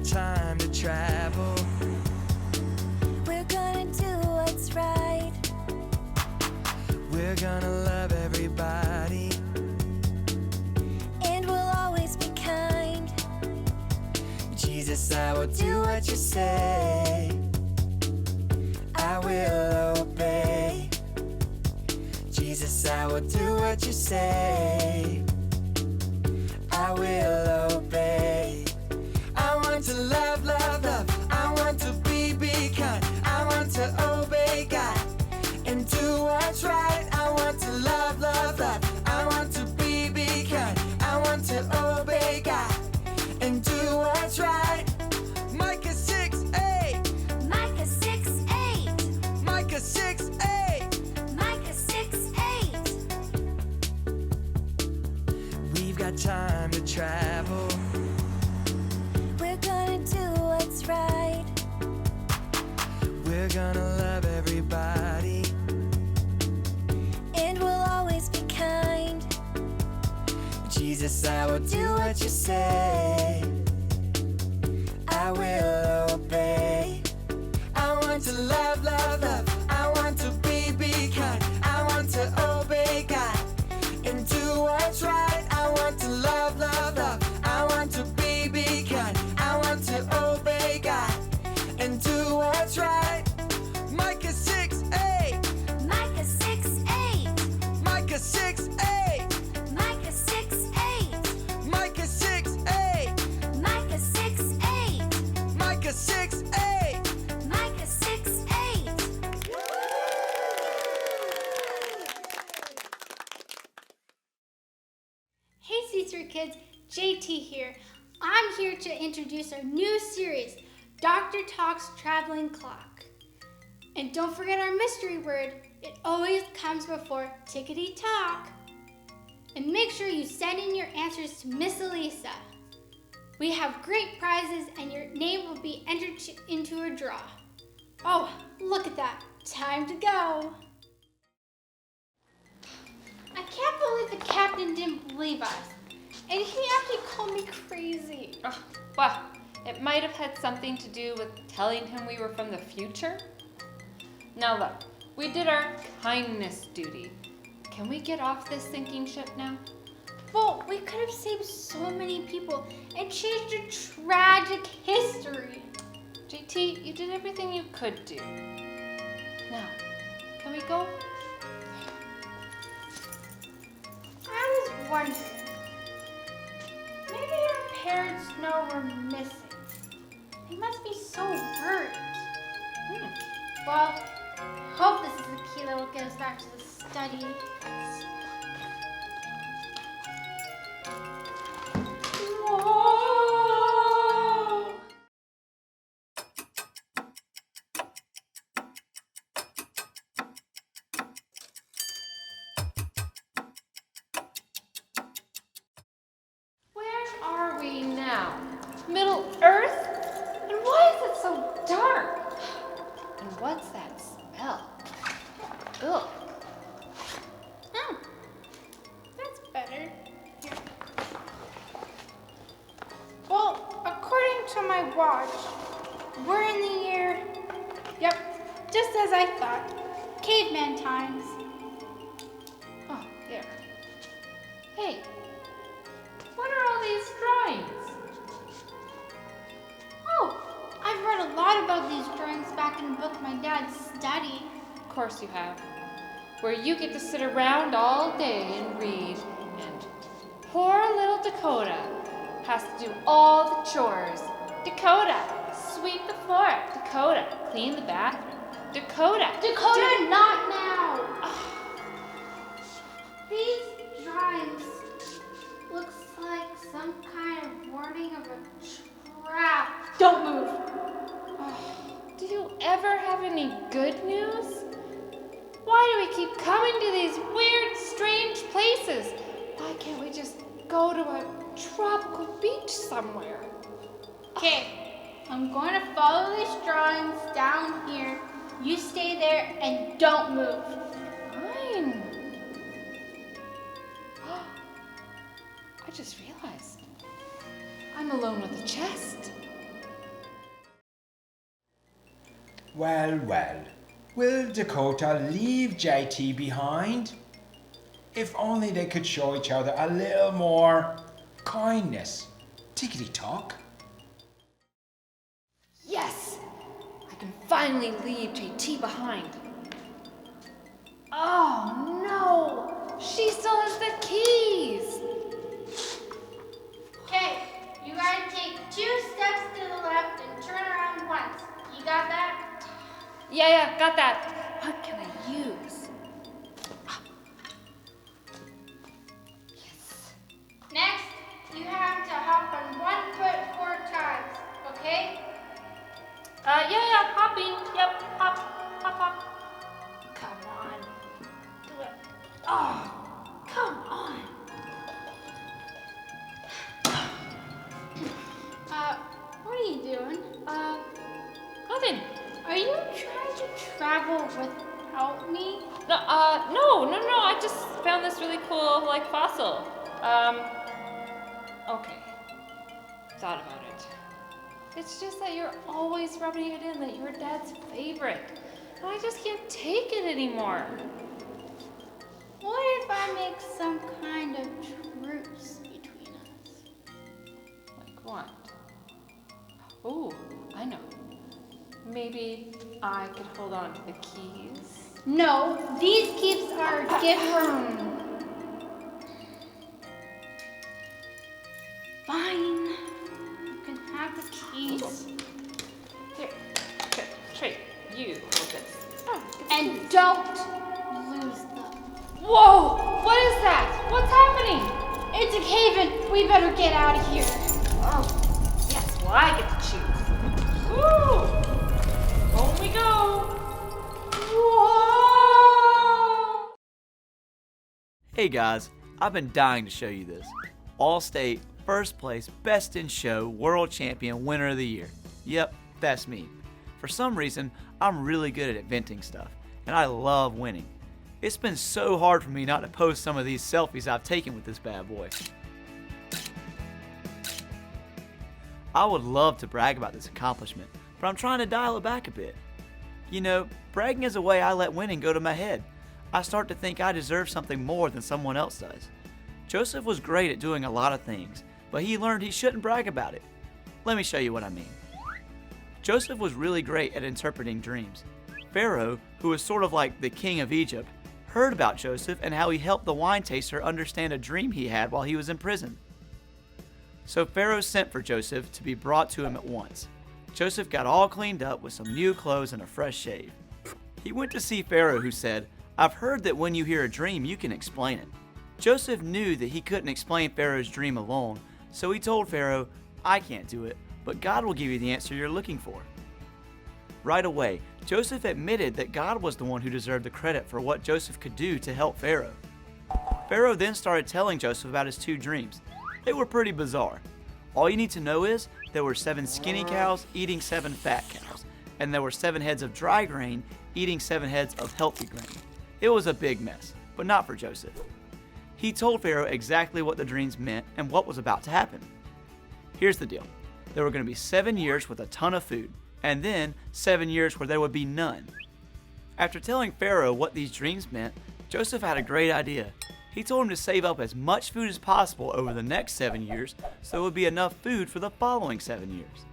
got time to travel. We're gonna do what's right. We're gonna love everybody. And we'll always be kind. Jesus, I will do what you say. I will obey. Jesus, I will do what you say. I will obey. I want to love, love, love. I want to be kind. I want to obey God and do what's right. I want to love, love, love. I want to be kind. I want to obey God and do what's right. Micah 6:8. Micah 6:8. Micah 6:8. Micah 6:8. We've got time to travel. We're gonna do what's right. We're gonna love everybody. And we'll always be kind. Jesus, I will do what you say. I will obey. I want to love, love, love. I want to be kind. I want to obey God and do what's right. I want to love, love, love. I want to be kind. I want to obey God and do what's right. Micah 6:8. Micah 6:8. Micah 6:8. Micah 6:8. Micah 6:8. Micah 6:8. Micah 6:8. Micah 6:8. Hey C3 kids, JT here. I'm here to introduce our new series, Dr. Tock's Traveling Clock. And don't forget our mystery word. It always comes before tickety-tock. And make sure you send in your answers to Miss Elisa. We have great prizes and your name will be entered into a draw. Oh, look at that. Time to go. I can't believe the captain didn't believe us. And he actually called me crazy. Oh, well, it might have had something to do with telling him we were from the future. Now look, we did our kindness duty. Can we get off this sinking ship now? Well, we could have saved so many people and changed a tragic history. JT, you did everything you could do. Now, can we go? I was wondering, maybe our parents know we're missing. They must be so worried. Well, hope this is the key that will get us back to the study. Whoa! Where are we now? Middle Earth? And why is it so dark? And what's that smell? Ugh. That's better. Here. Well, according to my watch, we're in the year, yep, just as I thought, caveman times. Oh, here. Hey, what are all these drawings? Oh, I've read a lot about these drawings back in a book my dad studied. Of course you have. Where you get to sit around all day and read, and poor little Dakota has to do all the chores. Dakota, sweep the floor. Dakota, clean the bathroom. Dakota. Dakota, not now! These drawings looks like some kind of warning of a trap. Don't move! Do you ever have any good news? Why do we keep coming to these weird, strange places? Why can't we just go to a tropical beach somewhere? Okay, I'm going to follow these drawings down here. You stay there and don't move. Fine. I just realized I'm alone with the chest. Well, well, will Dakota leave JT behind? If only they could show each other a little more kindness. Tickety tock. Yes! I can finally leave JT behind. Oh no! She still has the keys! Okay, you gotta take 2 steps to the left and turn around once. You got that? Yeah, got that. What can I use? Yes. Next, you have to hop on 1 foot 4 times, okay? Yeah, hopping. Yep, hop, hop, hop. Come on. Do it. Oh, come on. What are you doing? Nothing. Are you trying to travel without me? No, I just found this really cool, fossil. Okay. Thought about it. It's just that you're always rubbing it in that you're Dad's favorite. And I just can't take it anymore. What if I make some kind of truce between us? Like what? Oh, I know. Maybe I could hold on to the keys. No, these keys are a gift from... Fine. You can have the keys. Here, Trey, you hold this. And don't lose them. Whoa! What is that? What's happening? It's a cave-in. We better get out of here. Oh, yes, well, I get to choose. Woo! Home we go! Whoa! Hey guys, I've been dying to show you this. All-state, first place, best in show, world champion, winner of the year. Yep, that's me. For some reason, I'm really good at inventing stuff, and I love winning. It's been so hard for me not to post some of these selfies I've taken with this bad boy. I would love to brag about this accomplishment, but I'm trying to dial it back a bit. You know, bragging is a way I let winning go to my head. I start to think I deserve something more than someone else does. Joseph was great at doing a lot of things, but he learned he shouldn't brag about it. Let me show you what I mean. Joseph was really great at interpreting dreams. Pharaoh, who was sort of like the king of Egypt, heard about Joseph and how he helped the wine taster understand a dream he had while he was in prison. So Pharaoh sent for Joseph to be brought to him at once. Joseph got all cleaned up with some new clothes and a fresh shave. He went to see Pharaoh, who said, "I've heard that when you hear a dream, you can explain it." Joseph knew that he couldn't explain Pharaoh's dream alone, so he told Pharaoh, "I can't do it, but God will give you the answer you're looking for." Right away, Joseph admitted that God was the one who deserved the credit for what Joseph could do to help Pharaoh. Pharaoh then started telling Joseph about his 2 dreams. They were pretty bizarre. All you need to know is there were 7 skinny cows eating 7 fat cows, and there were 7 heads of dry grain eating 7 heads of healthy grain. It was a big mess, but not for Joseph. He told Pharaoh exactly what the dreams meant and what was about to happen. Here's the deal. There were going to be 7 years with a ton of food, and then 7 years where there would be none. After telling Pharaoh what these dreams meant, Joseph had a great idea. He told him to save up as much food as possible over the next 7 years so there would be enough food for the following 7 years.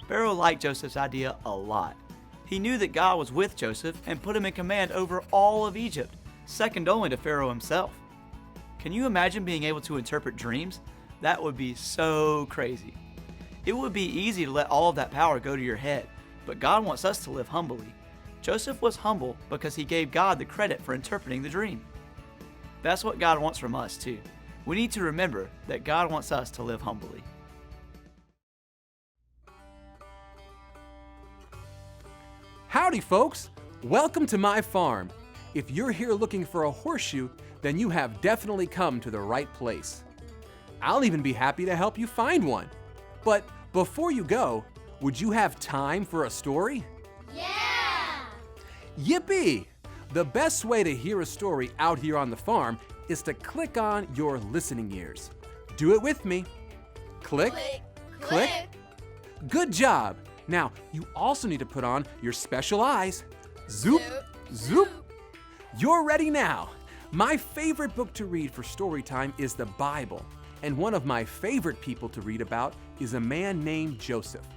Pharaoh liked Joseph's idea a lot. He knew that God was with Joseph and put him in command over all of Egypt, second only to Pharaoh himself. Can you imagine being able to interpret dreams? That would be so crazy. It would be easy to let all of that power go to your head, but God wants us to live humbly. Joseph was humble because he gave God the credit for interpreting the dream. That's what God wants from us too. We need to remember that God wants us to live humbly. Howdy folks, welcome to my farm. If you're here looking for a horseshoe, then you have definitely come to the right place. I'll even be happy to help you find one. But before you go, would you have time for a story? Yeah! Yippee! The best way to hear a story out here on the farm is to click on your listening ears. Do it with me. Click, click. Good job. Now, you also need to put on your special eyes. Zoop, zoop. You're ready now. My favorite book to read for story time is the Bible. And one of my favorite people to read about is a man named Joseph.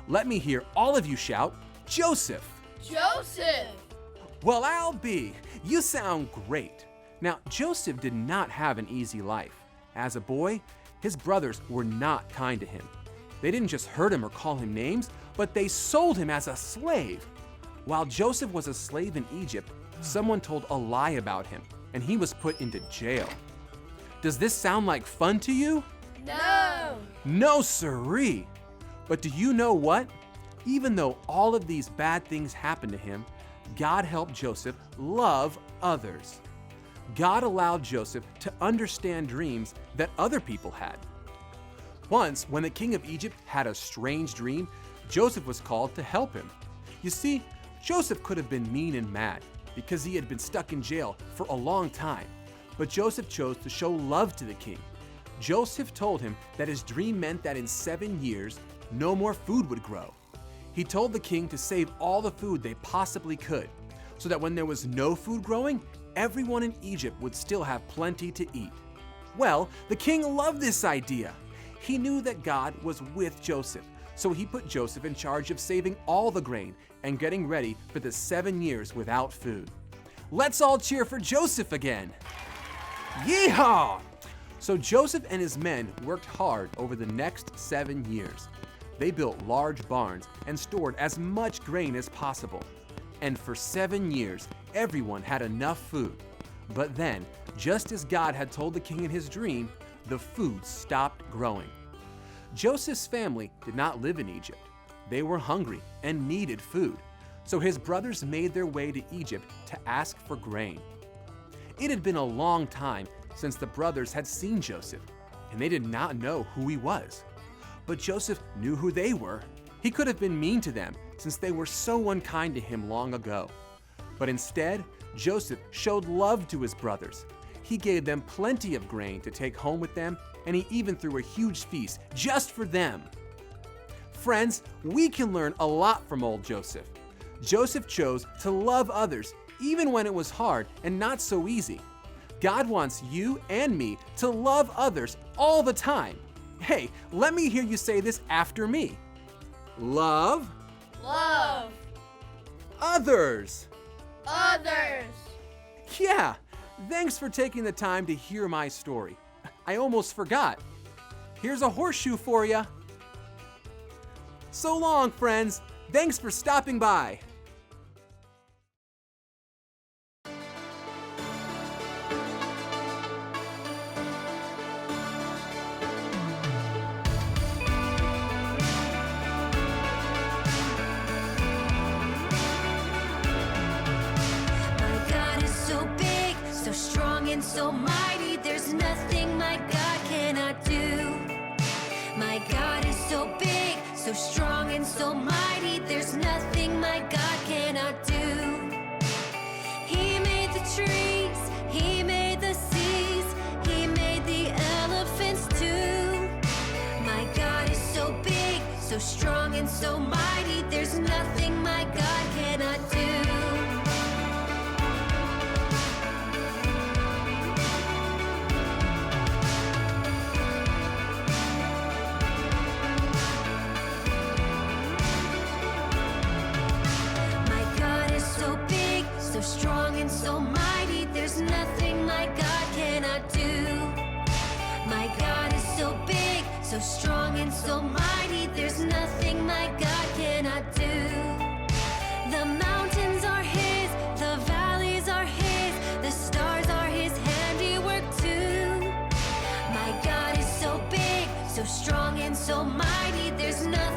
Let me hear all of you shout, Joseph. Joseph! Well, I'll be. You sound great. Now, Joseph did not have an easy life. As a boy, his brothers were not kind to him. They didn't just hurt him or call him names, but they sold him as a slave. While Joseph was a slave in Egypt, someone told a lie about him, and he was put into jail. Does this sound like fun to you? No! No, siree. But do you know what? Even though all of these bad things happened to him, God helped Joseph love others. God allowed Joseph to understand dreams that other people had. Once, when the king of Egypt had a strange dream, Joseph was called to help him. You see, Joseph could have been mean and mad because he had been stuck in jail for a long time. But Joseph chose to show love to the king. Joseph told him that his dream meant that in 7 years, no more food would grow. He told the king to save all the food they possibly could, so that when there was no food growing, everyone in Egypt would still have plenty to eat. Well, the king loved this idea. He knew that God was with Joseph, so he put Joseph in charge of saving all the grain and getting ready for the 7 years without food. Let's all cheer for Joseph again. Yeehaw! So Joseph and his men worked hard over the next 7 years. They built large barns and stored as much grain as possible. And for 7 years, everyone had enough food. But then, just as God had told the king in his dream, the food stopped growing. Joseph's family did not live in Egypt. They were hungry and needed food. So his brothers made their way to Egypt to ask for grain. It had been a long time since the brothers had seen Joseph, and they did not know who he was. But Joseph knew who they were. He could have been mean to them since they were so unkind to him long ago. But instead, Joseph showed love to his brothers. He gave them plenty of grain to take home with them, and he even threw a huge feast just for them. Friends, we can learn a lot from old Joseph. Joseph chose to love others even when it was hard and not so easy. God wants you and me to love others all the time. Hey, let me hear you say this after me. Love Love others. others. Yeah, thanks for taking the time to hear my story. I almost forgot. Here's a horseshoe for you. So long, friends. Thanks for stopping by. My God is so big, so strong and so mighty. There's nothing my God cannot do. My God is so big, so strong and so mighty. There's nothing my God cannot do. He made the trees, he made the seas, he made the elephants too. My God is so big, so strong and so mighty. There's nothing my God cannot do. My God is so big, so strong and so mighty. There's nothing my God cannot do. My God is so big, so strong and so mighty. There's nothing my God cannot do. The mountains are his, the valleys are his, the stars are his handiwork too. My God is so big, so strong and so mighty. There's nothing